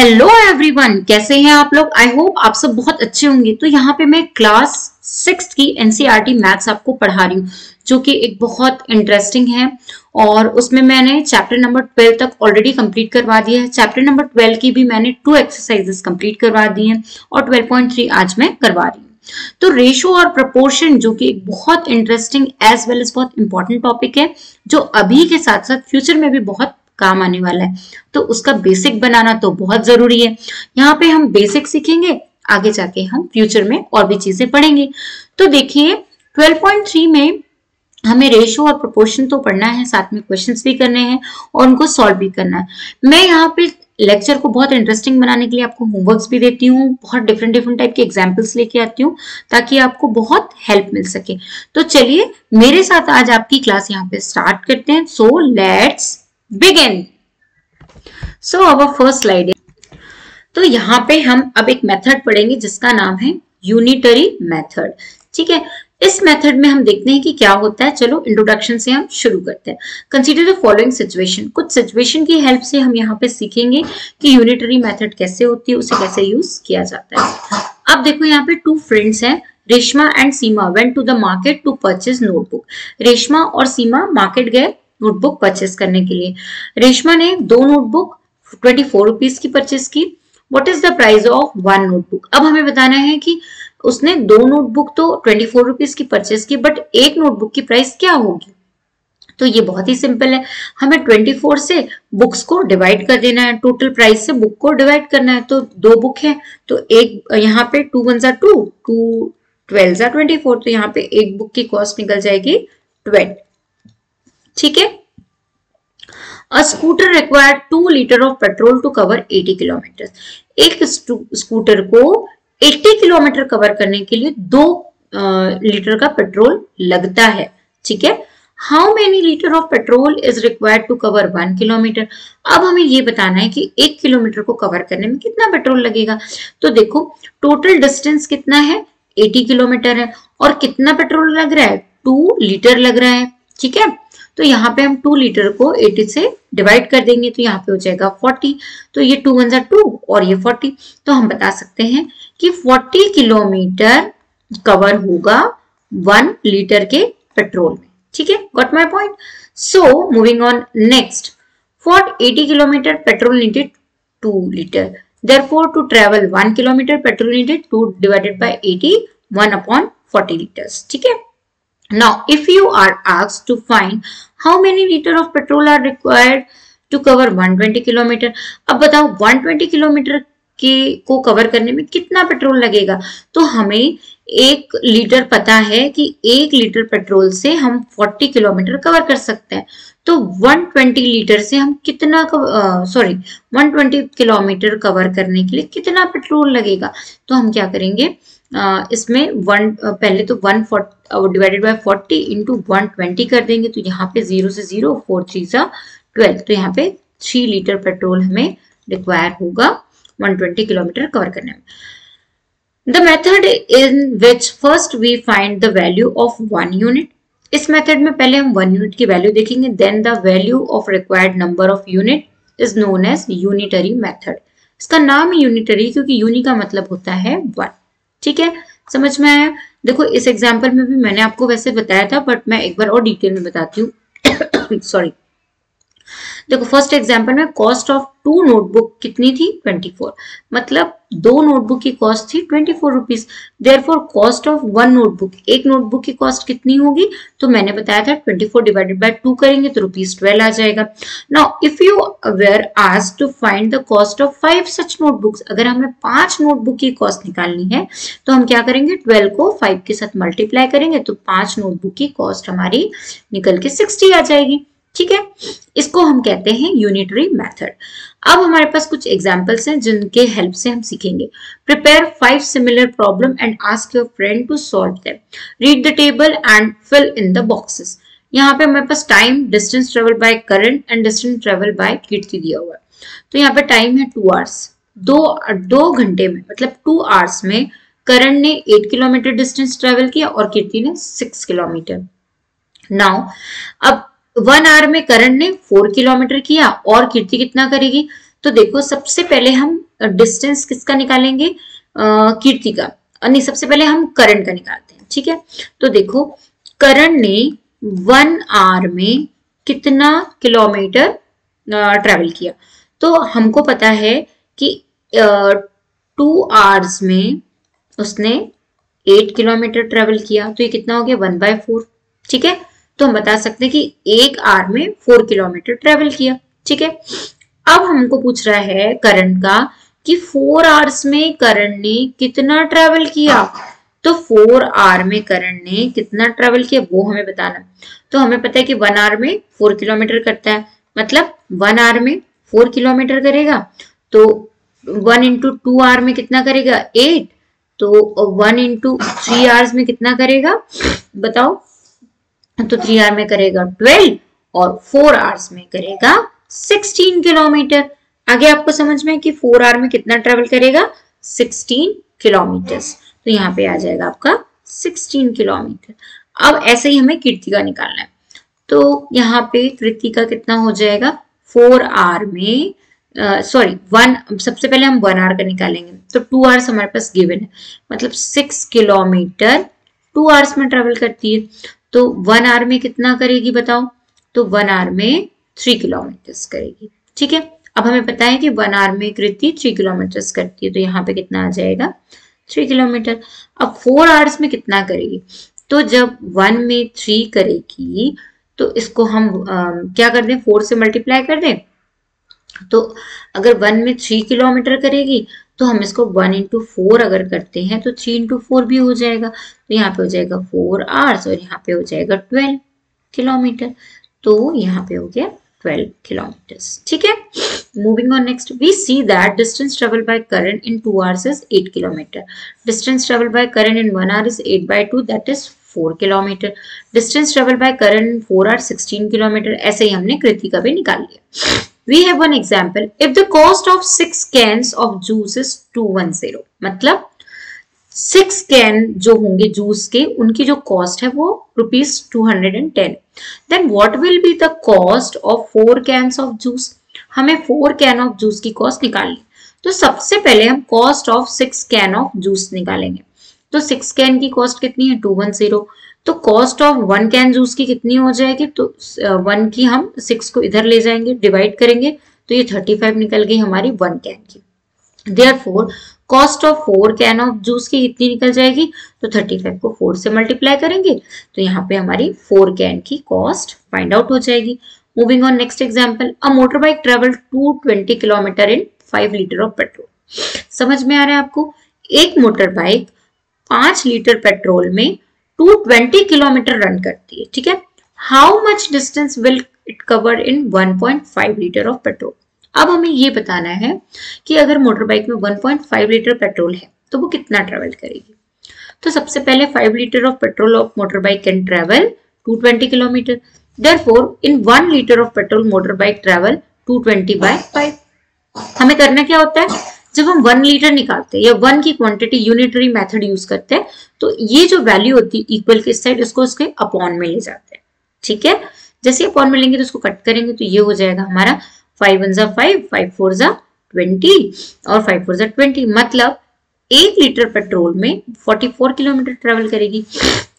Hello everyone, कैसे हैं आप लोग। आई होप आप सब बहुत अच्छे होंगे। तो यहाँ पे मैं क्लास 6 की एनसीईआरटी मैथ्स आपको पढ़ा रही हूँ, जो कि एक बहुत इंटरेस्टिंग है। और उसमें मैंने चैप्टर नंबर 12 तक ऑलरेडी कंप्लीट करवा दिया है। चैप्टर नंबर 12 की भी मैंने 2 एक्सरसाइजेस कंप्लीट करवा दी हैं और 12.3 आज मैं करवा रही हूँ। तो रेशो और प्रपोर्शन, जो कि एक बहुत इंटरेस्टिंग एज वेल एज बहुत इंपॉर्टेंट टॉपिक है, जो अभी के साथ साथ फ्यूचर में भी बहुत काम आने वाला है। तो उसका बेसिक बनाना तो बहुत जरूरी है। यहाँ पे हम बेसिक सीखेंगे, आगे जाके हम फ्यूचर में और भी चीजें पढ़ेंगे। तो देखिए 12.3 में हमें रेशो और प्रोपोर्शन तो पढ़ना है, साथ में क्वेश्चंस भी करने हैं और उनको सॉल्व भी करना है। मैं यहाँ पे लेक्चर को बहुत इंटरेस्टिंग बनाने के लिए आपको होमवर्क्स भी देती हूँ, बहुत डिफरेंट टाइप के एग्जाम्पल्स लेके आती हूँ ताकि आपको बहुत हेल्प मिल सके। तो चलिए मेरे साथ आज आपकी क्लास यहाँ पे स्टार्ट करते हैं। So let's begin. So our first slide है। तो यहाँ पे हम अब एक मेथड पढ़ेंगे जिसका नाम है यूनिटरी मेथड। ठीक है, इस मेथड में हम देखते हैं कि क्या होता है। चलो इंट्रोडक्शन से हम शुरू करते हैं। Consider the following situation. कुछ सिचुएशन की हेल्प से हम यहाँ पे सीखेंगे कि यूनिटरी मेथड कैसे होती है, उसे कैसे यूज किया जाता है। अब देखो यहाँ पे 2 फ्रेंड्स हैं, Reshma and Seema went to the market to purchase notebook. Reshma और सीमा मार्केट गए नोटबुक परचेस करने के लिए। रेशमा ने 2 नोटबुक 24 रुपीज की परचेस की। What is the price of 1 notebook. अब हमें बताना है कि उसने 2 नोटबुक तो 24 रुपीज की परचेस की, बट एक नोटबुक की प्राइस क्या होगी। तो ये बहुत ही सिंपल है, हमें 24 से बुक्स को डिवाइड कर देना है, टोटल प्राइस से बुक को डिवाइड करना है। तो 2 बुक है तो एक यहाँ पे 2 1 2, 2 12 24, तो यहाँ पे एक बुक की कॉस्ट निकल जाएगी 12। ठीक है। A scooter required 2 litre of petrol to cover 80 kilometre. एक स्कूटर को 80 किलोमीटर कवर करने के लिए 2 लीटर का पेट्रोल लगता है। ठीक है। How many litre of petrol is required to cover 1 kilometre. अब हमें ये बताना है कि 1 किलोमीटर को कवर करने में कितना पेट्रोल लगेगा। तो देखो टोटल डिस्टेंस कितना है, 80 किलोमीटर है, और कितना पेट्रोल लग रहा है, 2 लीटर लग रहा है। ठीक है। तो यहाँ पे हम 2 लीटर को 80 से डिवाइड कर देंगे, तो यहाँ पे हो जाएगा 40। तो ये 2 1 2 और ये 40। तो हम बता सकते हैं कि 40 किलोमीटर कवर होगा 1 लीटर के पेट्रोल में। ठीक है, got my point. So moving on next, for 80 kilometre petrol needed 2 litre. Therefore, to travel 1 kilometer, petrol needed 2 divided by 80, 1/40 liters. ठीक है। Now, if you are asked to find how many liter of petrol are required to cover 120 kilometer, अब बताओ 120 kilometre के को cover करने में कितना petrol लगेगा। तो हमें 1 लीटर पता है कि 1 लीटर पेट्रोल से हम 40 किलोमीटर कवर कर सकते हैं। तो 120 लीटर से हम कितना 120 किलोमीटर कवर करने के लिए कितना पेट्रोल लगेगा। तो हम क्या करेंगे, इसमें पहले तो 1 डिवाइडेड बाय 40 इंटू 120 कर देंगे। तो यहाँ पे 0 से 0, 4 3 12। तो यहाँ पे 3 लीटर पेट्रोल हमें रिक्वायर होगा 120 किलोमीटर कवर करने में। The method in which first we find the value of 1 unit. इस मेथड में पहले हम 1 यूनिट की वैल्यू देखेंगे, then the value of required number of unit is known as unitary method. इसका नाम है यूनिटरी क्योंकि यूनि का मतलब होता है 1। ठीक है, समझ में आया। देखो इस एग्जाम्पल में भी मैंने आपको वैसे बताया था, बट मैं एक बार और डिटेल में बताती हूँ। सॉरी, देखो फर्स्ट एग्जाम्पल में कॉस्ट ऑफ 2 नोटबुक कितनी थी, 24। मतलब 2 नोटबुक की कॉस्ट थी 24 rupees. Therefore cost of 1 notebook, एक नोटबुक की कॉस्ट कितनी होगी, तो मैंने बताया था 24 डिवाइडेड बाय 2 करेंगे तो ₹12 आ जाएगा। Now if you were asked to find the cost of 5 such notebooks, अगर हमें 5 नोटबुक की कॉस्ट निकालनी है तो हम क्या करेंगे, 12 को 5 के साथ मल्टीप्लाई करेंगे तो 5 नोटबुक की कॉस्ट हमारी निकल के 60 आ जाएगी। ठीक है, इसको हम कहते हैं यूनिटरी मेथड। अब हमारे पास कुछ एग्जांपल्स हैं जिनके हेल्प से हम सीखेंगे। Prepare 5 similar problem and ask your friend to solve them. Read the table and fill in the boxes. यहाँ पे हमारे पास time, distance travel by Karan and distance travel by Kirti दिया हुआ है। तो यहाँ पे टाइम है 2 आवर्स। 2 घंटे में मतलब 2 आवर्स में करण ने 8 किलोमीटर डिस्टेंस ट्रेवल किया और कीर्ति ने 6 किलोमीटर। नाउ अब 1 आवर में करण ने 4 किलोमीटर किया और कीर्ति कितना करेगी। तो देखो सबसे पहले हम डिस्टेंस किसका निकालेंगे, कीर्ति का, नहीं सबसे पहले हम करण का निकालते हैं, ठीक है। तो देखो करण ने 1 आवर में कितना किलोमीटर ट्रेवल किया, तो हमको पता है कि 2 आवर्स में उसने 8 किलोमीटर ट्रेवल किया, तो ये कितना हो गया 1/4, ठीक है। तो हम बता सकते हैं कि 1 आवर में 4 किलोमीटर ट्रेवल किया, ठीक है। अब हमको पूछ रहा है करण का कि 4 आवर्स में करण ने कितना ट्रेवल किया, तो 4 आवर में करण ने कितना ट्रेवल किया वो हमें बताना। तो हमें पता है कि 1 आवर में 4 किलोमीटर करता है, मतलब 1 आवर में 4 किलोमीटर करेगा, तो 1 इंटू 2 आवर में कितना करेगा 8, तो 1 इंटू 3 आवर्स में कितना करेगा बताओ, तो 3 आवर में करेगा 12 और 4 आवर्स में करेगा 16 किलोमीटर। आगे आपको समझ में कि 4 आवर में कितना ट्रेवल करेगा 16 किलोमीटर, तो यहाँ पे आ जाएगा आपका 16 किलोमीटर। अब ऐसे ही हमें कीर्ति का निकालना है, तो यहाँ पे कीर्ति का कितना हो जाएगा 4 आवर में सबसे पहले हम 1 आवर का निकालेंगे, तो 2 आवर्स हमारे पास गिवन है, मतलब 6 किलोमीटर 2 आवर्स में ट्रेवल करती है, तो 1 आवर में कितना करेगी बताओ, तो 1 आवर में 3 किलोमीटर करेगी, ठीक है। अब हमें पता है कि 1 आवर में कृति 3 किलोमीटर करती है, तो यहाँ पे कितना आ जाएगा 3 किलोमीटर। अब 4 आवर्स में कितना करेगी, तो जब 1 में 3 करेगी तो इसको हम क्या कर दें 4 से मल्टीप्लाई कर दें, तो अगर 1 में 3 किलोमीटर करेगी तो हम इसको 1 इंटू 4 अगर करते हैं तो 3 इंटू 4 भी हो जाएगा, तो यहाँ पे हो जाएगा 4 आवर्स और यहाँ पे हो जाएगा 12 किलोमीटर, तो यहाँ पे हो गया 12 kilometers, ठीक है। Moving on next, we see that distance traveled by current in 2 hours is 8 kilometer. Distance traveled by current in 1 hour is 8/2, that is 4 kilometer. Distance traveled by current in 4 hours 16 kilometer. ऐसे ही हमने कृति का भी निकाल लिया। We have one example. If the cost of 6 cans of juice is 210, मतलब 6 can जो होंगे juice के उनकी जो कॉस्ट है वो ₹210, then what will be the cost of 4 cans of juice. हमें 4 कैन ऑफ जूस की कॉस्ट निकालनी, तो सबसे पहले हम cost of 6 can of juice निकालेंगे, तो 6 कैन की कॉस्ट कितनी है 210, तो कॉस्ट ऑफ 1 कैन जूस की कितनी हो जाएगी, तो 1 की हम 6 को इधर ले जाएंगे डिवाइड करेंगे, तो ये 35 निकल गई हमारी 1 कैन की। Therefore, cost of 4 can of juice की कितनी निकल जाएगी, तो 35 को 4 से मल्टीप्लाई करेंगे, तो यहाँ पे हमारी 4 कैन की कॉस्ट फाइंड आउट हो जाएगी। Moving on next example, a motor bike travel 220 kilometre in 5 litre of petrol. समझ में आ रहा है आपको, एक मोटर बाइक 5 लीटर पेट्रोल में 220 किलोमीटर रन करती है, ठीक है। How much distance will it cover in 1.5 litre of petrol. अब हमें ये बताना है कि अगर मोटर बाइक में 1.5 लीटर पेट्रोल है तो वो कितना ट्रेवल करेगी। तो सबसे पहले 5 litre of petrol of motor bike can travel 220 kilometre, therefore in 1 litre of petrol motor bike travel 220/5। हमें करना क्या होता है, जब हम 1 लीटर निकालते हैं या 1 की क्वांटिटी यूनिटरी मेथड यूज करते हैं, तो ये जो वैल्यू होती है इक्वल के साइड इसको उसके अपॉन में ले जाते हैं, ठीक है। जैसे अपॉन में लेंगे तो उसको कट करेंगे, तो ये हो जाएगा हमारा 5 1 जा 5, 5 4 जा 20 और 5 4 जा 20, मतलब 1 लीटर पेट्रोल में 44 किलोमीटर ट्रेवल करेगी,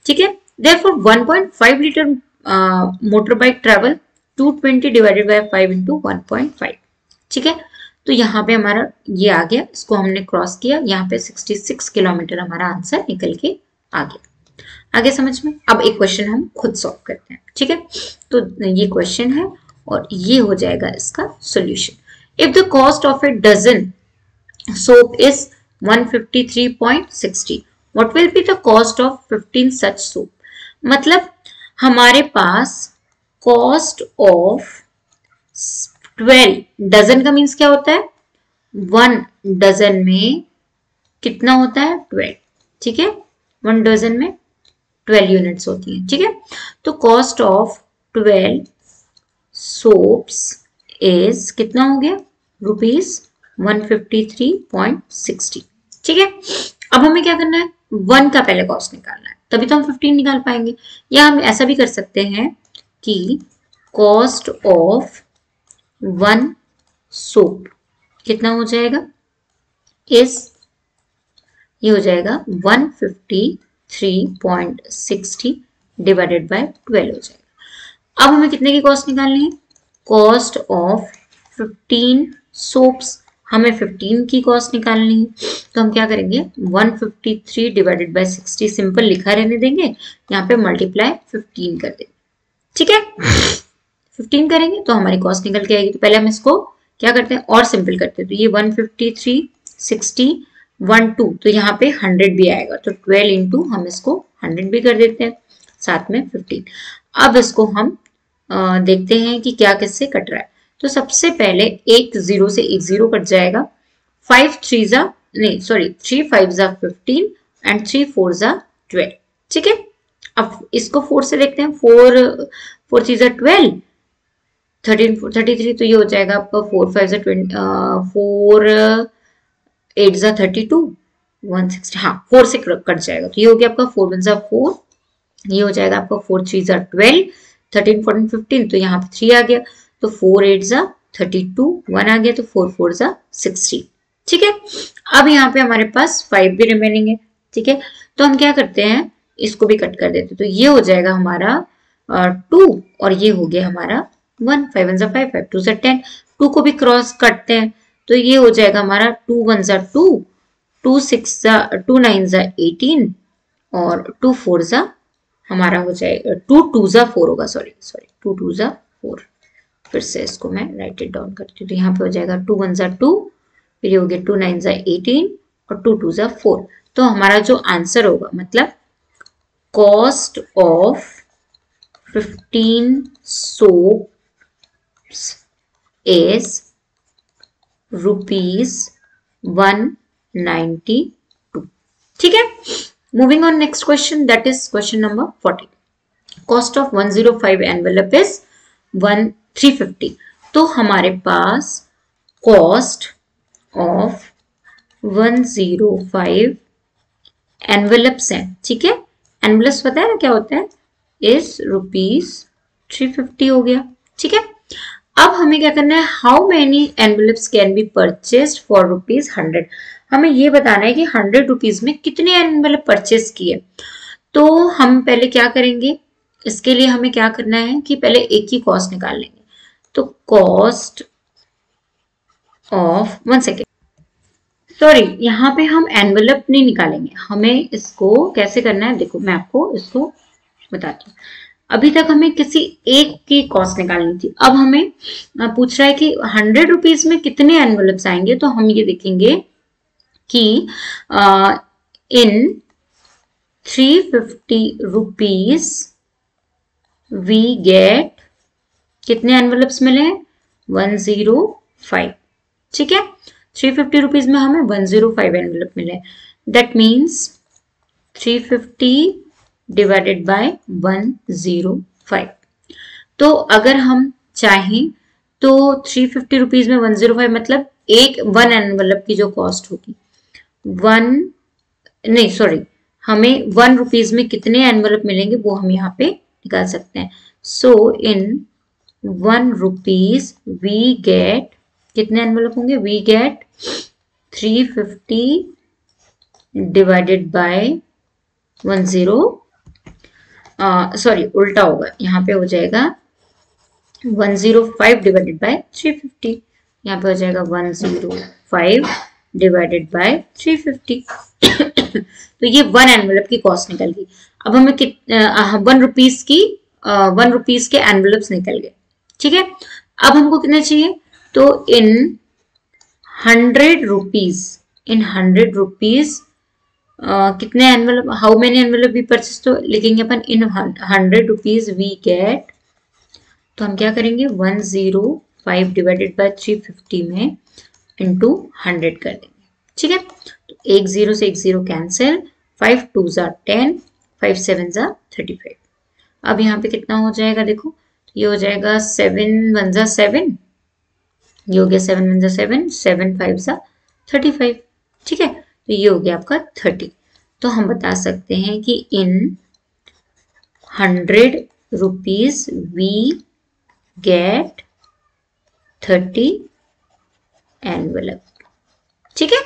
ठीक है। Therefore 1.5 litre motor bike travel 220 divided by 5 into 1.5, ठीक है। तो यहाँ पे हमारा ये आ गया, इसको हमने क्रॉस किया, यहाँ पे 66 किलोमीटर हमारा आंसर निकल के आ गया। आगे समझ में। अब एक क्वेश्चन हम खुद सॉल्व करते हैं, ठीक है। तो ये क्वेश्चन है और ये हो जाएगा इसका solution. If the cost of a dozen soap is 153.60, what will be the cost of 15 such soap. मतलब हमारे पास कॉस्ट ऑफ 12 डजन का मीन्स क्या होता है, 1 डजन में कितना होता है 12, ठीक है। 1 डजन में 12 यूनिट्स होती हैं, ठीक है। तो कॉस्ट ऑफ 12 सोप्स इज कितना हो गया ₹153.60, ठीक है। अब हमें क्या करना है, 1 का पहले कॉस्ट निकालना है, तभी तो हम 15 निकाल पाएंगे। या हम ऐसा भी कर सकते हैं कि कॉस्ट ऑफ 1 सोप कितना हो जाएगा इज, ये हो जाएगा 153.60 डिवाइडेड बाय 12 हो जाएगा। अब हमें कितने की कॉस्ट निकालनी है? कॉस्ट ऑफ 15 सोप्स, हमें 15 की कॉस्ट निकालनी है। तो हम क्या करेंगे, 153 डिवाइडेड बाय 60 सिंपल लिखा रहने देंगे, यहाँ पे मल्टीप्लाई 15 कर देंगे। ठीक है, 15 करेंगे तो हमारी कॉस्ट निकल के आएगी। तो पहले हम इसको क्या करते हैं और सिंपल करते हैं। तो ये 153 60 1 2, तो यहाँ पे 100 भी आएगा, तो 12 इंटू हम इसको 100 भी कर देते हैं, साथ में 15। अब इसको हम देखते हैं कि क्या किससे कट रहा है। तो सबसे पहले एक 0 से एक 0 कट जाएगा, 5 3 जा नहीं सॉरी 3 5 जा 15 एंड 3 4 जा 12। ठीक है, अब इसको 4 से देखते हैं, 4 4 3 जा 12, 13 33, तो ये हो जाएगा आपका 4 5 जा 20, 4 8 जा 32 160, हाँ 4 से कट जाएगा, तो ये हो गया आपका 4 1 जा 4, ये हो जाएगा आपका 4 3 जा 12, 13 14 15, तो यहाँ पे 3 आ गया, तो 4 8 जा 32 1 आ गया, तो 4 4 जा 60। ठीक है, अब यहाँ पे हमारे पास 5 भी रिमेनिंग है। ठीक है, तो हम क्या करते हैं, इसको भी कट कर देते हैं, तो ये हो जाएगा हमारा 2 और ये हो गया हमारा 1, 5 1 जा 5 5 2 जा 10, 2 को भी क्रॉस काटते हैं, तो ये हो जाएगा हमारा 2 1 जा 2, 2 6 जा 2 9 जा 18 और 2 4 जा हमारा हो जाएगा 2 2 जा 4 होगा, सॉरी 2 2 जा 4। फिर से इसको मैं राइट इट डाउन करती हूँ, तो यहाँ पे हो जाएगा 2 1 जा 2, फिर ये हो गया 2 9 जा 18 और 2 2 जा 4। तो हमारा जो आंसर होगा, मतलब कॉस्ट ऑफ 15 soaps is ₹192। ठीक है, moving on next question, that is question number 40। Cost of 105 envelope is 350। तो हमारे पास कॉस्ट ऑफ 105 एनवेलप्स हैं। ठीक है, एनवेलप्स पता है ना क्या होता है, इज ₹350 हो गया। ठीक है, अब हमें क्या करना है, how many envelopes can be purchased for ₹100। हमें ये बताना है कि 100 रुपीज में कितने एनवेलप परचेस किए। तो हम पहले क्या करेंगे, इसके लिए हमें क्या करना है कि पहले एक की कॉस्ट निकाल लेंगे। तो कॉस्ट ऑफ 1 सेकेंड, सॉरी यहाँ पे हम एनवेलप नहीं निकालेंगे, हमें इसको कैसे करना है, देखो मैं आपको इसको बताती हूँ। अभी तक हमें किसी एक की कॉस्ट निकालनी थी, अब हमें पूछ रहा है कि 100 रुपीज में कितने एनवेलप्स आएंगे। तो हम ये देखेंगे कि इन 350 रुपीज वी गेट, कितने एनवेलप्स मिले हैं, 105। ठीक है, 350 रुपीज में हमें 105 एनवेलप मिले, दैट मीन्स 350 डिवाइडेड बाय 105। तो अगर हम चाहें तो 350 रुपीज में 105 मतलब एक 1 एनवेलप की जो कॉस्ट होगी, हमें 1 रुपीज में कितने एनवेलप मिलेंगे वो हम यहाँ पे निकाल सकते हैं। सो इन 1 रुपीज वी गेट, कितने एनवेलप होंगे, वी गेट 350 डिवाइडेड बाय उल्टा होगा, यहाँ पे हो जाएगा 105 डिवाइडेड बाय 350, यहाँ पे हो जाएगा 105 डिवाइडेड बाय 350। तो ये 1 एनवेलप की कॉस्ट निकल गई। अब हमें 1 रुपीज की 1 रुपीज के एनवेलप्स निकल गए। ठीक है, अब हमको कितने चाहिए, तो इन 100 रुपीज कितने envelope, how many envelope we purchase, तो लिखेंगे अपन इन 100 रुपीज वी गेट, तो हम क्या करेंगे 105 डिवाइडेड बाय 350 में इंटू 100 कर देंगे। ठीक है, तो एक 0 से एक 0 कैंसिल, 5 2 जा 10, 5 7 जा 35। अब यहाँ पे कितना हो जाएगा, देखो ये हो जाएगा 7 1 जा 7, ये हो गया 7 1 जा 7, 7 5 जा 35। ठीक है, तो ये हो गया आपका 30। तो हम बता सकते हैं कि इन 100 रुपीज वी गेट 30 एनवेलप। ठीक है,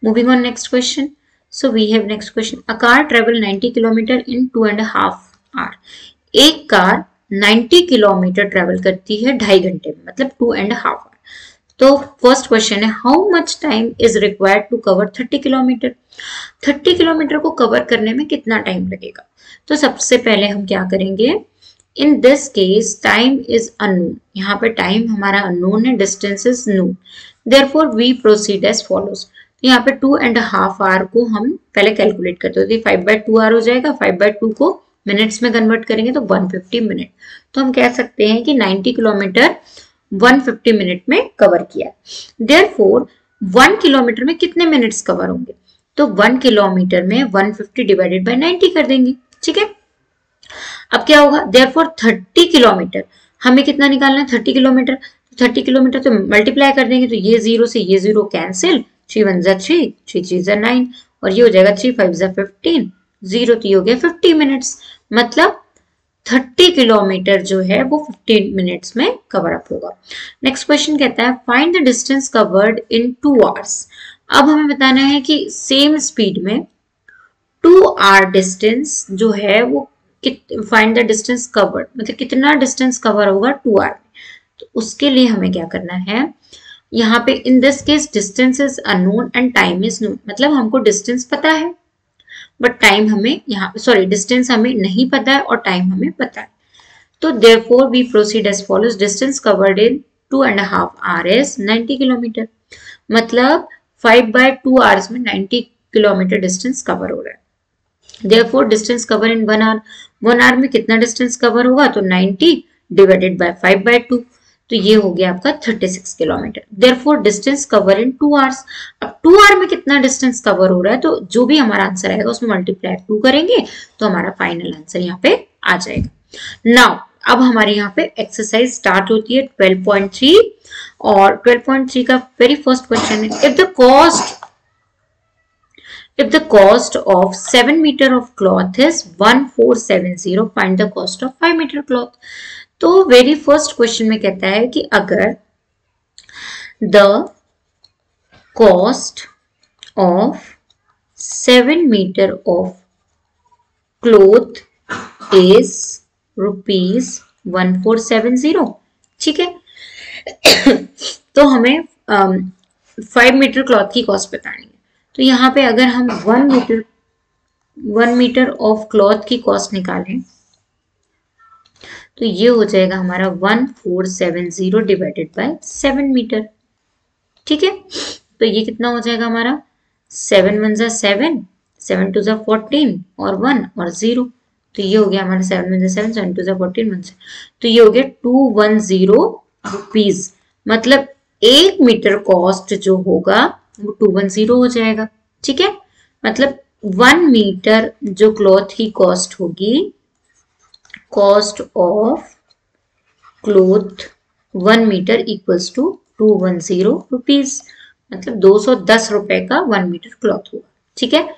Moving on next question. So we have next question. A car travel 90 kilometre in 2.5 hour. एक कार 90 किलोमीटर ट्रेवल करती है 2.5 घंटे में, मतलब 2.5 आवर। तो फर्स्ट क्वेश्चन है, how much time is required to cover 30 kilometre. 30 kilometre को कवर करने में कितना टाइम लगेगा? तो सबसे पहले हम क्या करेंगे, in this case time is unknown. यहाँ पे टाइम हमारा अननोन है, distance is known, therefore we proceed as follows. यहाँ पे 2.5 आवर को हम पहले कैलकुलेट करते होते, 5/2 आवर हो जाएगा, 5/2 को मिनट्स में कन्वर्ट करेंगे तो 150 मिनट। तो हम कह सकते हैं कि 90 किलोमीटर 150 मिनट में कवर किया। देयरफॉर 1 किलोमीटर में कितने मिनट्स कवर होंगे? तो 1 किलोमीटर में 150 डिवाइडेड बाय 90 कर देंगे, ठीक है। अब क्या होगा, देयरफॉर 30 किलोमीटर हमें कितना निकालना है, 30 किलोमीटर। 30 किलोमीटर तो मल्टीप्लाई कर देंगे, तो ये 0 से ये 0 कैंसिल, 3 1 जा 3, 3 3 जा 9, और ये हो जाएगा 3 5 जा 15, 0 तो ये हो गया 50 मिनट्स। मतलब 30 किलोमीटर जो है वो 15 मिनट्स में कवर अप होगा। नेक्स्ट क्वेश्चन कहता है, find the distance covered in 2 hours. अब हमें बताना है कि सेम स्पीड में 2 आवर डिस्टेंस जो है वो फाइंड द डिस्टेंस कवर्ड, मतलब कितना डिस्टेंस कवर होगा 2 आवर में। तो उसके लिए हमें क्या करना है, यहाँ पे इन this case distance is unknown and time is known. मतलब हमको डिस्टेंस पता है बट टाइम हमें यहाँ, सॉरी डिस्टेंस हमें नहीं पता है और टाइम हमें पता है। तो therefore we proceed as follows, distance covered in 2.5 hour is 90 kilometre. मतलब 5/2 आवर्स में 90 किलोमीटर डिस्टेंस कवर हो रहा है। Therefore distance cover in 1 hour, 1 hour में कितना डिस्टेंस कवर होगा, तो 90 डिवाइडेड बाय 5/2, तो ये हो गया आपका 36 किलोमीटर। देयरफॉर डिस्टेंस कवर इन 2 आवर्स। अब 2 आवर में कितना डिस्टेंस कवर हो रहा है, तो जो भी हमारा आंसर आएगा उसमें मल्टीप्लाई 2 करेंगे तो हमारा फाइनल आंसर यहाँ पे आ जाएगा। नाउ अब हमारे यहाँ पे एक्सरसाइज स्टार्ट होती है 12.3, और 12.3 का वेरी फर्स्ट क्वेश्चन है, if the cost of 7 meter of cloth is 1470, find the cost of 5 meter cloth। तो वेरी फर्स्ट क्वेश्चन में कहता है कि अगर the cost of 7 metre of cloth is ₹1470, ठीक है। तो हमें 5 मीटर क्लॉथ की कॉस्ट बतानी है। तो यहाँ पे अगर हम 1 मीटर ऑफ क्लॉथ की कॉस्ट निकालें तो ये हो जाएगा हमारा 1470 डिवाइडेड बाय 7 मीटर, ठीक है। तो ये कितना हो जाएगा हमारा, 7 1 जा 7, 7 2 जा 14 और 1 और 0, तो ये हो गया हमारा 7 1 जा 7, 7 2 जा 14 1 से, तो ये हो गया 210 रुपीज। मतलब 1 मीटर कॉस्ट जो होगा वो 210 हो जाएगा, ठीक है। मतलब 1 मीटर जो क्लॉथ की कॉस्ट होगी, cost of cloth 1 metre equals to 210 rupees. मतलब 210 रुपए का 1 मीटर क्लॉथ होगा, ठीक है।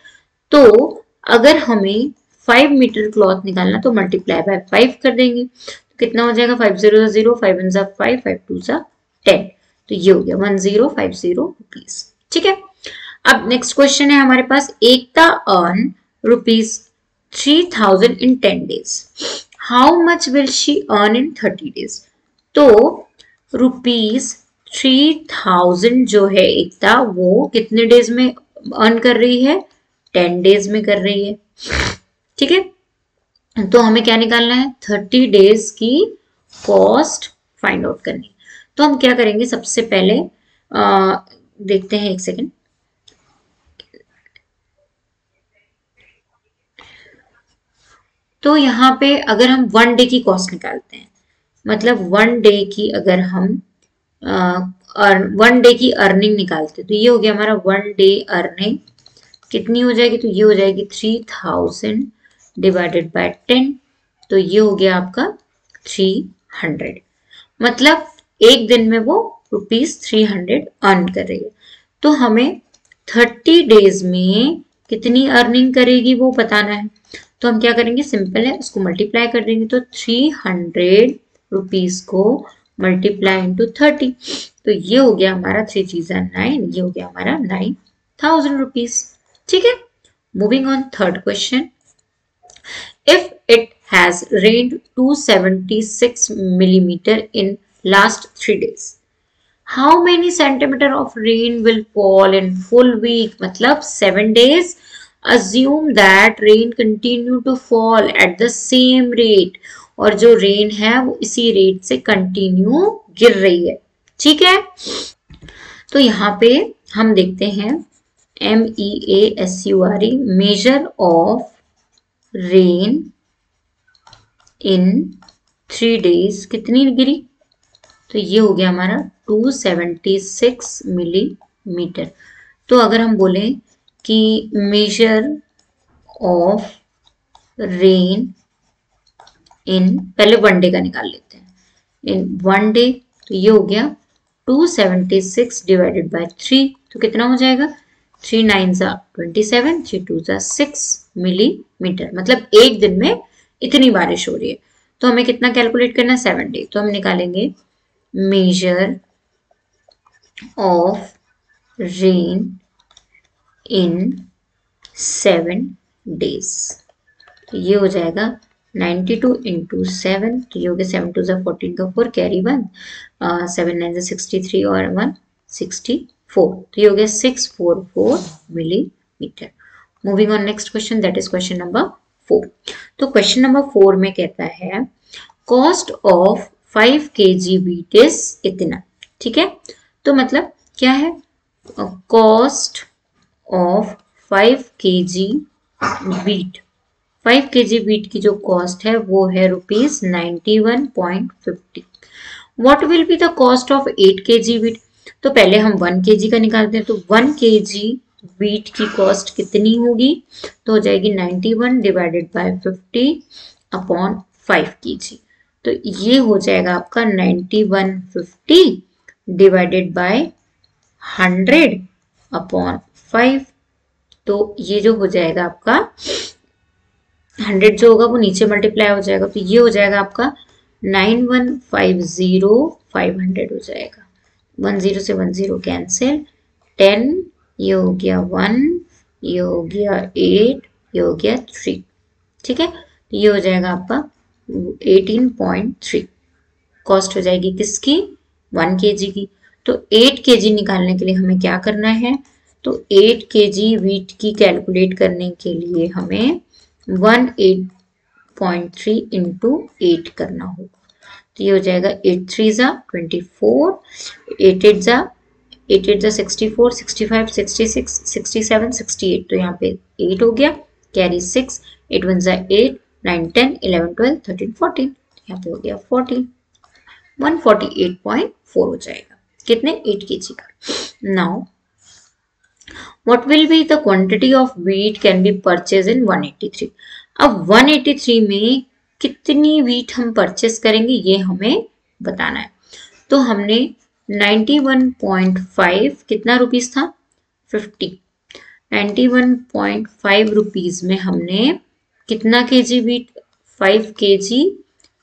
तो अगर हमें 5 मीटर क्लॉथ निकालना तो मल्टीप्लाई बाय 5 कर देंगे, तो कितना हो जाएगा, 5 0 0, 5 1 5, 5 2 10, तो ये हो गया 1050 रुपीज, ठीक है। अब नेक्स्ट क्वेश्चन है हमारे पास, Ekta earn ₹3000 in 10 days, how much will she earn in 30 days। तो ₹3000 जो है एकता वो कितने डेज में अर्न कर रही है, 10 days में कर रही है, ठीक है। तो हमें क्या निकालना है, 30 days की कॉस्ट फाइंड आउट करनी है। तो हम क्या करेंगे, सबसे पहले देखते हैं, एक सेकेंड। तो यहाँ पे अगर हम 1 डे की कॉस्ट निकालते हैं, मतलब 1 डे की अगर हम 1 डे की अर्निंग निकालते हैं, तो ये हो गया हमारा 1 डे अर्निंग कितनी हो जाएगी, तो ये हो जाएगी 3000 डिवाइडेड बाय 10, तो ये हो गया आपका 300। मतलब एक दिन में वो ₹300 अर्न कर रही है। तो हमें 30 डेज में कितनी अर्निंग करेगी वो बताना है। तो हम क्या करेंगे, सिंपल है, उसको मल्टीप्लाई कर देंगे। तो 300 रुपीज को मल्टीप्लाई इंटू 30, तो ये हो गया हमारा 3 3 9, ये हो गया हमारा 9000। 1000 रुपीज। ठीक है, moving on third question. If it has rained 276 millimeter in last 3 days, how many centimeter of rain will fall in full week? मतलब 7 days. Assume that rain continue to fall at the same rate, और जो rain है वो इसी rate से continue गिर रही है। ठीक है, तो यहाँ पे हम देखते हैं MEASURE, measure of rain in 3 days कितनी गिरी, तो ये हो गया हमारा 276 मिलीमीटर। तो अगर हम बोलें कि मेजर ऑफ रेन इन, पहले 1 डे का निकाल लेते हैं, इन 1 डे, तो ये हो गया 276 डिवाइडेड बाय 3, तो कितना हो जाएगा 3 9 27, 3 2 6 मिलीमीटर। मतलब एक दिन में इतनी बारिश हो रही है। तो हमें कितना कैलकुलेट करना है 7 डे, तो हम निकालेंगे measure of rain in 7 days, तो ये हो जाएगा 92 इंटू 7, तो ये हो गया 7 2 14 का 4 कैरी 1, 7 9 63 और 1 64, तो ये हो गया 644 millimetre. Moving on next question, that is question number 4। तो क्वेश्चन नंबर 4 में कहता है cost of 5 kg wheat is इतना। ठीक है, तो मतलब क्या है, cost of 5 kg wheat, 5 kg wheat की जो कॉस्ट है वो है ₹91.50। What will be the cost of 8 kg wheat, तो पहले हम 1 kg का निकालते हैं। तो 1 kg व्हीट की कॉस्ट कितनी होगी, तो हो जाएगी 91 डिवाइडेड बाय 50 अपॉन 5 kg, तो ये हो जाएगा आपका 9150 डिवाइडेड बाय 100 अपॉन 5, तो ये जो हो जाएगा आपका 100 जो होगा वो नीचे मल्टीप्लाई हो जाएगा, तो ये हो जाएगा आपका 9150 हो जाएगा, 10 से 10 कैंसिल, 10, ये हो गया 1, ये हो गया 8, ये हो गया 3। ठीक है, तो ये हो जाएगा आपका 18.3 कॉस्ट हो जाएगी किसकी, 1 kg की। तो 8 kg निकालने के लिए हमें क्या करना है, तो 8 kg व्हीट की कैलकुलेट करने के लिए हमें 18.3 इंटू 8 करना होगा, तो ये हो जाएगा 8 3 24, 8 8 64, 65, 66, 67, 68, तो यहाँ पे 8 हो गया, कैरी 6, 8 1 8, 9 10 11 12 13 14, यहाँ पे हो गया 14, 148.4 हो जाएगा, कितने 8 kg का। Now what will be the quantity of wheat can be purchase in 183। अब 183 में कितनी व्हीट हम परचेस करेंगे ये हमें बताना है। तो हमने 91.5 कितना रुपीस था 50, 91.5 रुपीस में हमने कितना केजी व्हीट 5 kg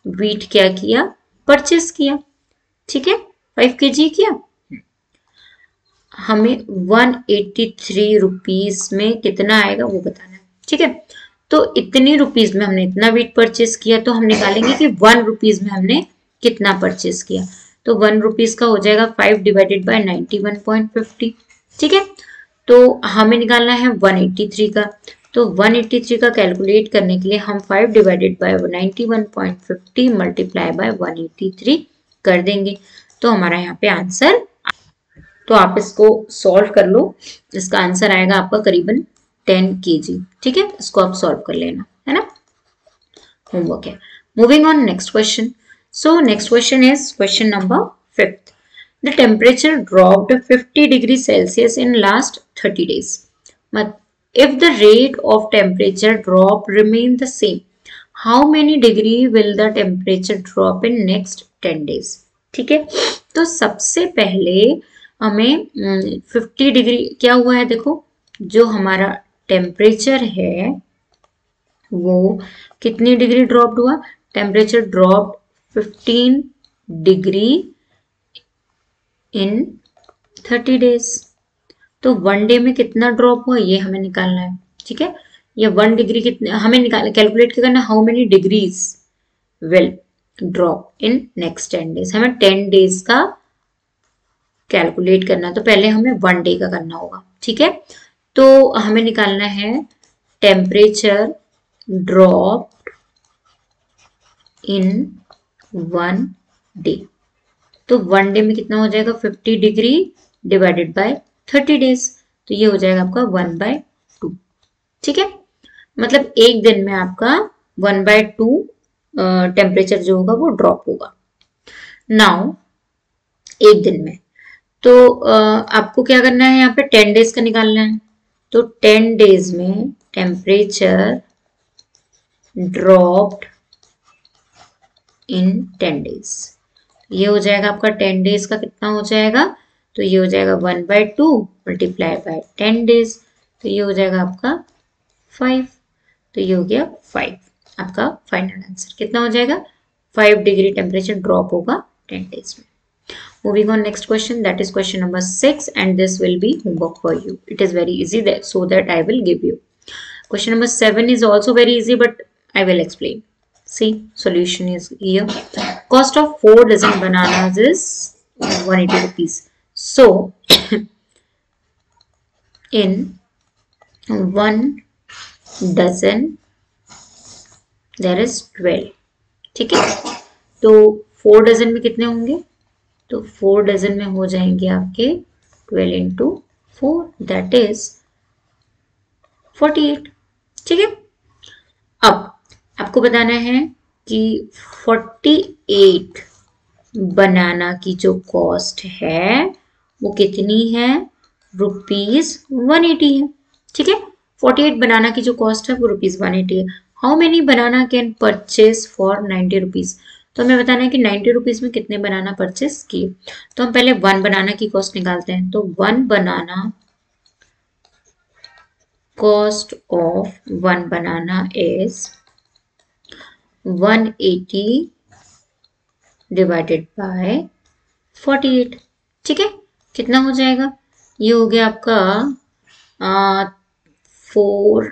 व्हीट क्या किया परचेस किया। ठीक है, 5 kg किया, हमें 183 रुपीस में कितना आएगा वो बताना है। ठीक है, तो इतनी रुपीस में हमने इतना व्हीट परचेस किया, तो हम निकालेंगे कि 1 रुपीस में हमने कितना परचेस किया। तो 1 रुपीस का हो जाएगा 5 डिवाइडेड बाय 91.50। ठीक है, तो हमें निकालना है 183 का, तो 183 का कैलकुलेट करने के लिए हम 5 डिवाइडेड बाय 91.50 मल्टीप्लाई बाय 183 कर देंगे, तो हमारा यहाँ पे आंसर, तो आप इसको सॉल्व कर लो, इसका आंसर आएगा आपका करीबन 10 kg। ठीक है, इसको आप सॉल्व कर लेना, है ना, होमवर्क है। Moving on next question. So next question is question number 5th। The temperature dropped 50 degree Celsius in last 30 days. If the rate of temperature drop remain the same, how many degree will the temperature drop in next 10 days? ठीक है, तो सबसे पहले हमें 50 degree क्या हुआ है, देखो जो हमारा टेम्परेचर है वो कितनी डिग्री ड्रॉप्ड हुआ, temperature dropped 15 degree in 30 days। तो 1 डे में कितना ड्रॉप हुआ ये हमें निकालना है, ठीक है। ये 1 डिग्री कितने हमें निकाल कैलकुलेट करना, how many degrees will drop in next 10 days. हमें 10 डेज का कैलकुलेट करना, तो पहले हमें 1 डे का करना होगा, ठीक है। तो हमें निकालना है टेम्परेचर ड्रॉप इन 1 डे। तो 1 डे में कितना हो जाएगा, 50 डिग्री डिवाइडेड बाय 30 डेज, तो ये हो जाएगा आपका 1/2, ठीक है। मतलब एक दिन में आपका 1/2 टेम्परेचर जो होगा वो ड्रॉप होगा। नाउ एक दिन में तो आपको क्या करना है, यहाँ पे 10 डेज का निकालना है। तो 10 डेज में टेम्परेचर ड्रॉप्ड इन 10 डेज, ये हो जाएगा आपका 10 डेज का कितना हो जाएगा, तो ये हो जाएगा 1/2 मल्टीप्लाई बाय 10 डेज, तो ये हो जाएगा आपका 5, तो ये हो गया 5। आपका फाइनल आंसर कितना हो जाएगा, 5 डिग्री टेम्परेचर ड्रॉप होगा 10 डेज में। Moving on next question, that is question number 6, and this will be homework for you. It is very easy, that so that I will give you. Question number 7 is also very easy, but I will explain. See, solution is here. Cost of 4 dozen bananas is 180 rupees. So in 1 dozen there is 12, ठीक है। तो 4 dozen में कितने होंगे, तो 4 dozen में हो जाएंगे आपके 12 into 4, दैट इज 48, ठीक है। अब आपको बताना है कि 48 बनाना की जो कॉस्ट है वो कितनी है, ₹180 है, ठीक है। 48 बनाना की जो कॉस्ट है वो ₹180 है। How many banana can purchase for 90 rupees, तो हमें बताना है कि 90 रुपीज में कितने बनाना परचेस किए। तो हम पहले 1 बनाना की कॉस्ट निकालते हैं। तो 1 banana, cost of 1 banana is 180 divided by 48, ठीक है। कितना हो जाएगा, ये हो गया आपका 4,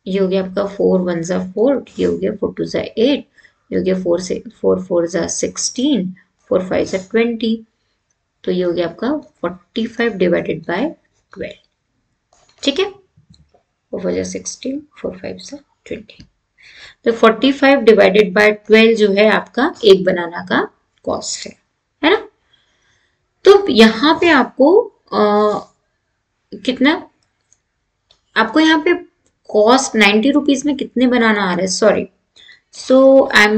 ये हो गया आपका 4 1 जा 4, ये हो गया 4 2 जा 8, ये हो गया 4 4 जा 16, 4 5 जा 20, तो ये हो गया आपका 45 डिवाइडेड बाय 12, ठीक है। 4 4 जा 16, 4 5 जा 20, तो 45 डिवाइडेड बाय 12 जो है आपका एक बनाना का कॉस्ट है ना। तो यहाँ पे आपको कितना, आपको यहाँ पे कॉस्ट 90 रुपीज में कितने बनाना आ रहा है, sorry. So I'm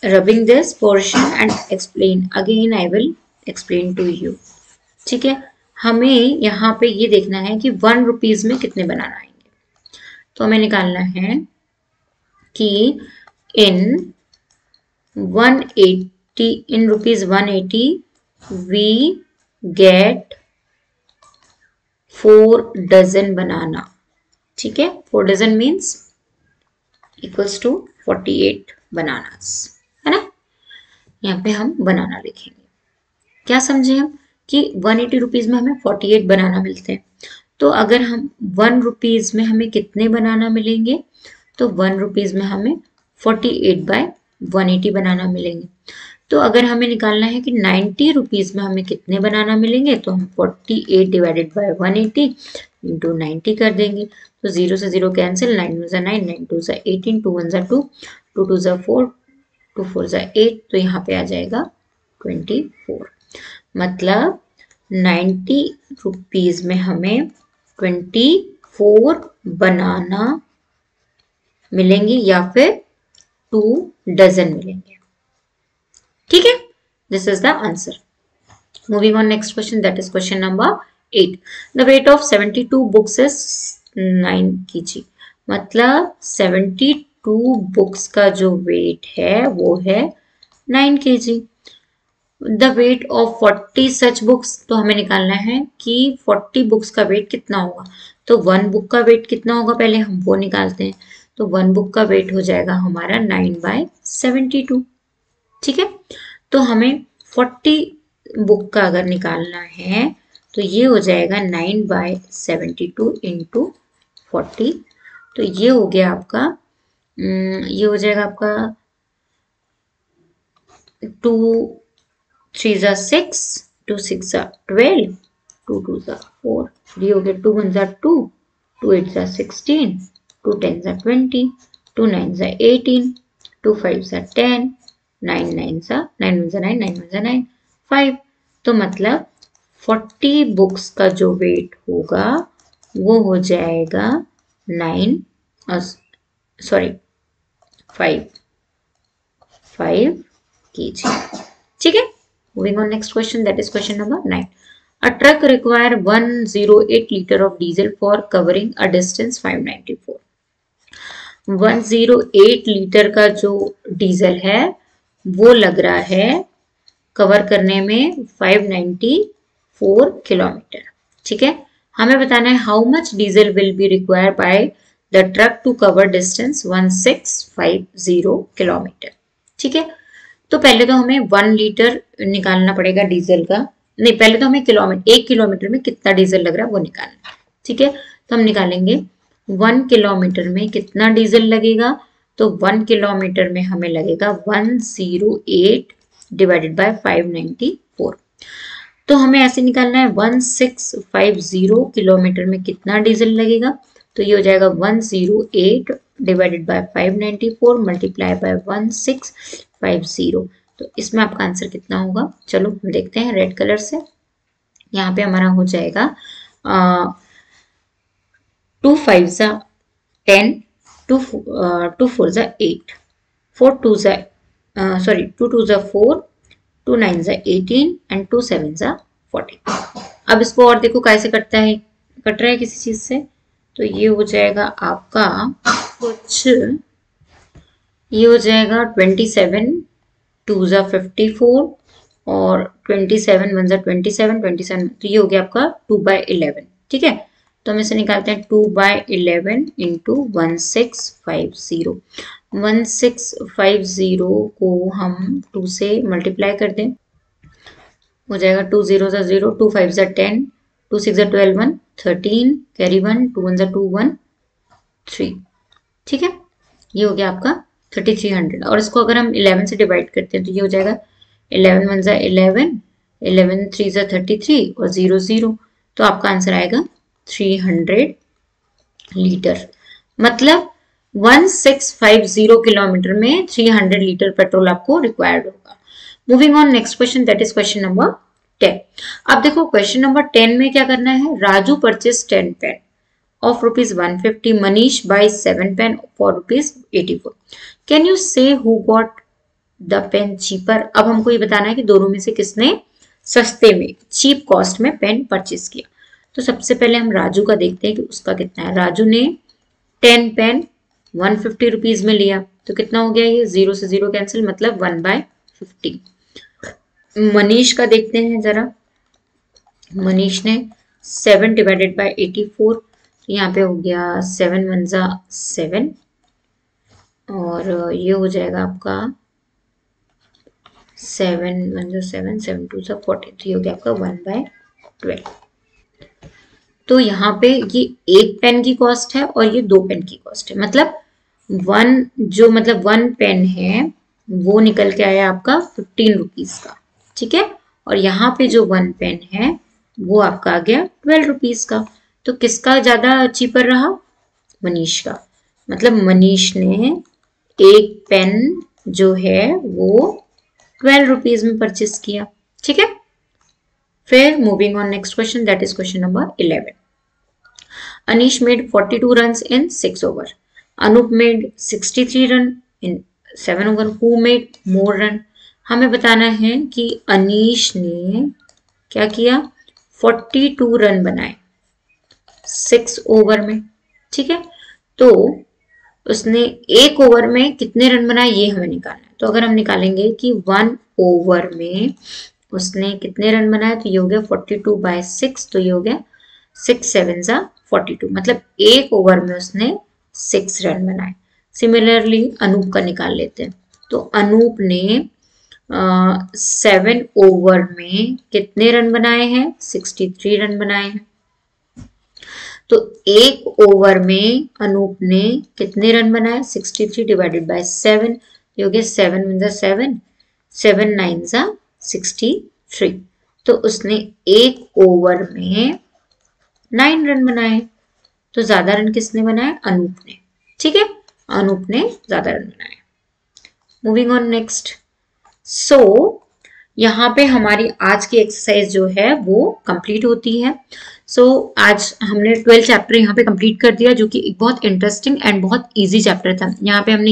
rubbing this portion and explain again, I will explain to you, ठीक है। हमें यहाँ पे ये देखना है कि 1 रुपीज में कितने बनाना आएंगे। तो हमें निकालना है कि इन 180 in rupees 180 we get 4 dozen banana, ठीक है। 4 dozen means equals to 48 bananas, है ना। यहाँ पे हम बनाना लिखेंगे, क्या समझे हम कि 180 रुपीज में हमें 48 बनाना मिलते हैं। तो अगर हम 1 रुपीज में हमें कितने बनाना मिलेंगे, तो 1 रुपीज में हमें 48/180 बनाना मिलेंगे। तो अगर हमें निकालना है कि 90 रुपीज में हमें कितने बनाना मिलेंगे, तो हम 48 डिवाइडेड बाय 180 इंटू 90 कर देंगे। तो 0 से 0 कैंसिल, 9 1 जा 9, 9 2 जा 18, 2 1 जा 2, 2 2 जा 4, 2 4 जा 8, तो यहाँ पे आ जाएगा 24। मतलब 90 रुपीज में हमें 24 बनाना मिलेंगे या फिर 2 डजन मिलेंगे, ठीक है। This is the answer. Moving on next question, that is question number 8। The weight of 72 books is 9 kg, मतलब 72 बुक्स का जो वेट है वो है 9 kg। The weight of 40 such books, तो हमें निकालना है कि 40 बुक्स का वेट कितना होगा। तो 1 बुक का वेट कितना होगा पहले हम वो निकालते हैं। तो 1 बुक का वेट हो जाएगा हमारा 9/72, ठीक है। तो हमें 40 बुक का अगर निकालना है तो ये हो जाएगा 9/72 इंटू 40। तो ये हो गया आपका ये हो जाएगा आपका 2 3 जा 6, 2 6 जा 12, 2 2 जा 4, ये हो गया 2 1 जा 2, 2 8 जा 16, 2 10 जा 20, 2 9 जा 18, 2 5 जा 10, 9 1 जा 9, 9 1 जा 9, 5। तो मतलब 40 बुक्स का जो वेट होगा वो हो जाएगा 5 kg। ठीक है, moving on next question, that is question number 9। A truck require 108 liter of diesel for covering a distance 594। 108 litre का जो डीजल है वो लग रहा है कवर करने में 594 किलोमीटर। ठीक है, हमें बताना है how much diesel will be required by the truck to cover distance 1650 kilometre. ठीक है, तो पहले तो हमें 1 लीटर निकालना पड़ेगा डीजल का, नहीं पहले तो हमें किलोमीटर, 1 किलोमीटर में कितना डीजल लग रहा है वो निकालना है। ठीक है, तो हम निकालेंगे 1 किलोमीटर में कितना डीजल लगेगा। तो 1 किलोमीटर में हमें लगेगा 108 डिवाइडेड बाय 594। तो हमें ऐसे निकालना है 1650 किलोमीटर में कितना डीजल लगेगा। तो ये हो जाएगा 108 डिवाइडेड बाय 594 मल्टीप्लाई बाय 1650। तो इसमें आपका आंसर कितना होगा, चलो हम देखते हैं रेड कलर से। यहाँ पे हमारा हो जाएगा 2 5 जा 10, 2 4 जा 8, 4 2 जा 2 2 जा 4, 2 9 जा 18 एंड 2 7 जा 40। अब इसको और देखो कैसे कटता है, कट रहा है किसी चीज से। तो ये हो जाएगा आपका कुछ, ये हो जाएगा 27 2 जा 54 और 27 1 जा 27, 27 तो ये हो गया आपका 2/11। ठीक है, तो हम इसे निकालते हैं 2/11 इंटू 1650। 1650 को हम 2 से मल्टीप्लाई कर दें, हो जाएगा 2 0 जा 0, 2 5 जा 10, 2 6 जा 12 1 13, कैरी 1, 2 1 जा 2 1 3। ठीक है, ये हो गया आपका 3300। और इसको अगर हम 11 से डिवाइड करते हैं तो ये हो जाएगा 11 1 जा 11, 11 3 जा 33 और 0 0। तो आपका आंसर आएगा 300 लीटर। मतलब 1650 किलोमीटर में 300 लीटर पेट्रोल आपको रिक्वायर्ड होगा। Moving on next question, that is question number 10। अब देखो क्वेश्चन नंबर 10 में क्या करना है, Raju purchase 10 pen of rupees 150, Manish buys 7 pen for rupees 84. Can you say who got the pen cheaper? अब हमको ये बताना है कि दोनों में से किसने सस्ते में, चीप कॉस्ट में पेन परचेज किया। तो सबसे पहले हम राजू का देखते हैं कि उसका कितना है। राजू ने 10 पेन 150 रुपीज में लिया, तो कितना हो गया, ये 0 से 0 कैंसिल, मतलब 1/50। मनीष का देखते हैं जरा। मनीष ने 7 डिवाइडेड बाय 84, यहाँ पे हो गया 7 1 जा 7 और ये हो जाएगा आपका 7 1 जा 7, 7 2 जा 40। तो ये हो गया आपका 1/12। तो यहाँ पे ये एक पेन की कॉस्ट है और ये 2 पेन की कॉस्ट है। मतलब 1 पेन है वो निकल के आया आपका 15 रुपीज का। ठीक है, और यहाँ पे जो 1 पेन है वो आपका आ गया 12 रुपीज का। तो किसका ज्यादा चीपर रहा, मनीष का। मतलब मनीष ने एक पेन जो है वो 12 रुपीज में परचेस किया। ठीक है, फिर moving on next question, that is question number 11। Anish made 42 runs in 6 over, Anup made 63 run in 7 over, who made more run. हमें बताना है कि अनीश ने क्या किया, 42 रन बनाए 6 ओवर में। ठीक है, तो उसने एक ओवर में कितने रन बनाए ये हमें निकालना है। तो अगर हम निकालेंगे कि 1 ओवर में उसने कितने रन बनाए, तो ये हो गया 42/6, तो ये हो गया 6 7 जा 42, मतलब एक ओवर में उसने 6 रन बनाए। सिमिलरली अनूप का निकाल लेते हैं। तो अनूप ने 7 ओवर में कितने रन बनाए हैं? 63 रन बनाए हैं। तो एक ओवर में अनूप ने कितने रन बनाए? 63 डिवाइडेड बाय 7, ये हो गया 7 × 7, 7 9 × 63। तो उसने एक ओवर में 9 रन बनाए। तो ज्यादा रन किसने बनाए? अनूप ने। ठीक है, अनूप ने ज्यादा रन बनाए। Moving on next. सो यहाँ पे हमारी आज की एक्सरसाइज जो है वो कंप्लीट होती है। सो आज हमने 12 चैप्टर यहाँ पे कंप्लीट कर दिया, जो कि एक बहुत इंटरेस्टिंग एंड बहुत इजी चैप्टर था। यहाँ पे हमने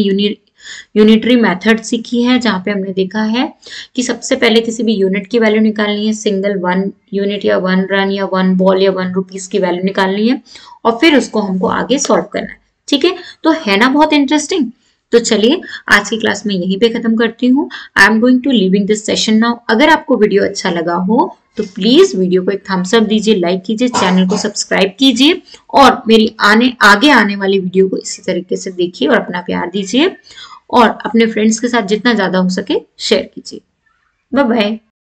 यूनिटरी मेथड सीखी है, जहाँ पे हमने देखा है कि सबसे पहले किसी भी यूनिट की वैल्यू निकालनी है, सिंगल 1 यूनिट या 1 रन या 1 बॉल या 1 रुपीज की वैल्यू निकालनी है, और फिर उसको हमको आगे सॉल्व करना है। ठीक है, तो है ना बहुत इंटरेस्टिंग। तो चलिए आज की क्लास में यहीं पे खत्म करती हूँ। I am going to leaving this session now. अगर आपको वीडियो अच्छा लगा हो तो प्लीज वीडियो को एक थम्स अप दीजिए, लाइक कीजिए, चैनल को सब्सक्राइब कीजिए, और मेरी आगे आने वाली वीडियो को इसी तरीके से देखिए और अपना प्यार दीजिए, और अपने फ्रेंड्स के साथ जितना ज्यादा हो सके शेयर कीजिए। Bye bye.